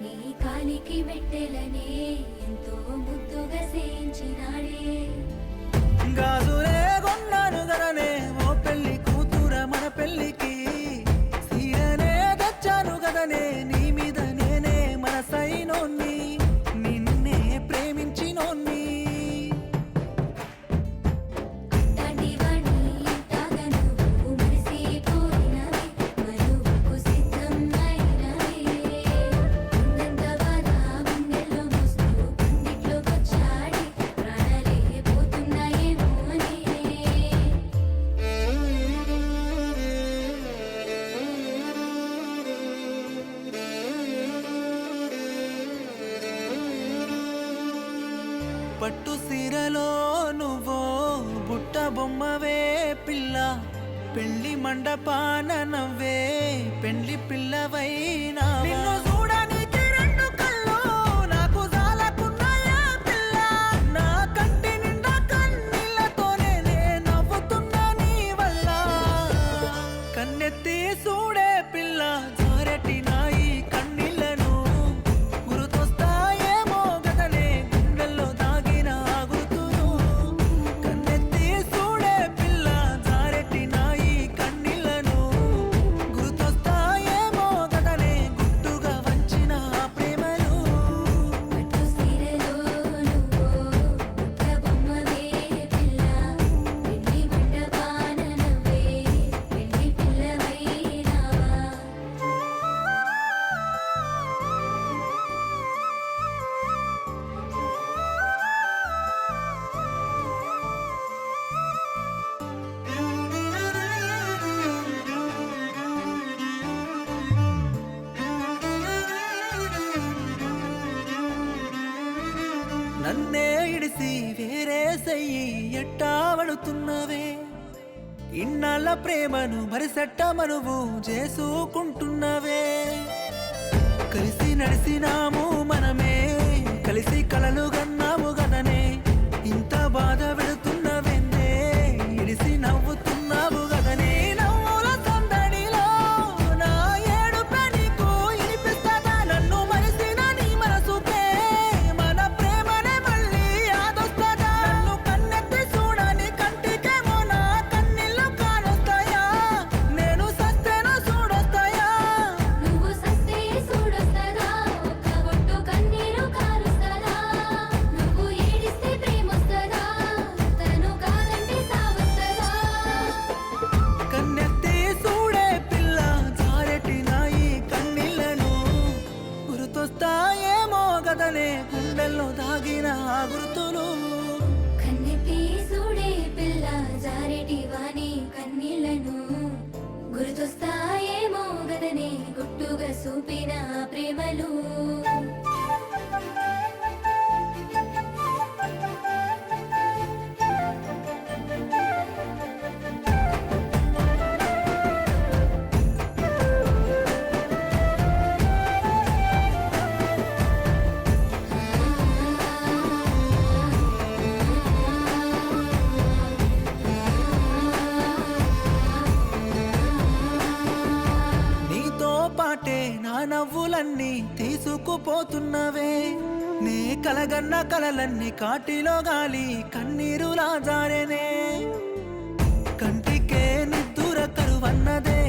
నీ కాలికి మెట్టెలనే ఎంతో ముద్దుగా సేయించినాడే గాజులే కొన్నాను గదనే ఓ పెళ్లి కూతుర మన పెళ్లికి సీరనే తెచ్చాను గదనే నీ మీద నేనే మనసైనోన్ని నిన్నే ప్రేమించినోన్ని పట్టు సీరలో నువ్వో బుట్ట బొమ్మవే పిల్ల పెళ్లి మండపాన నవ్వే పెళ్లి పిల్లవైనా నిన్ను చూడడానికి రెండు కళ్ళు నాకు జాలకున్నాయా పిల్ల నా కంటి నిండా కన్నీళ్లతోనే నే నవ్వుతున్నా నీ వల్ల కన్నెత్తి చూడే పిల్ల జారెటి నాయి కన్నీళ్లను గుర్తొస్తాయేమో గదనే గుండెల్లో దాగిన గుర్తును కన్నెత్తి చూడే పిల్ల జారెటి నాయి కన్నీళ్లను గుర్తొస్తాయేమో గదనే గుట్టుగా వంచిన ప్రేమలు పట్టు సీరలో నువ్వో బుట్ట బొమ్మవే పిల్ల పెళ్లి మండపాన నవ్వే పెళ్లి పిల్లవైనావా నన్నే ఇడిసి వేరే సయ్యి ఎట్టా వడుతున్నవే ఇన్నాళ్ళ ప్రేమను మరిసెట్ట మనువు చేసుకుంటున్నవే కలిసి నడిసినాము మనమే కలిసి కలలు గన్నాము గదనే ఇంత బాధ పెడుతున్నవెందే ఇడిసి నవ్వుతున్నావు గదనే నవ్వుల సందడిలో నా ఏడుపే నీకు వినిపిస్తదా నన్ను మరిసిన నీ మనసుకే మన ప్రేమనే మళ్ళీ యాదొస్తదా నన్ను కన్నెత్తి చూడని కంటికేమో నా కన్నీళ్ళు కానొస్తాయా నేను సస్తేనో చూడొస్తాయా నువ్వు సస్తే చూడొస్తదా ఒక్క బొట్టు కన్నీరు కారుస్తదా నువ్వు ఏడిస్తే ప్రేమొస్తదా తను కాదంటే సావొస్తదా కన్నెత్తి చూడే పిల్ల జారెటి నాయి కన్నీళ్లను గుర్తొస్తాయేమో గదనే గుండెల్లో దాగిన ఆ గుర్తులు కన్నెత్తి చూడే పిల్ల జారెటి వాణి కన్నీళ్లను గుర్తొస్తాయేమో గదనే గుట్టుగా చూపిన ప్రేమలు నీతో పాటే నా నవ్వులన్నీ తీసుకుపోతున్నవే నీ కలగన్న కలలన్నీ కాటిలో గాలి కన్నీరులా జారెనే కంటికే నిద్దుర కరువన్నదే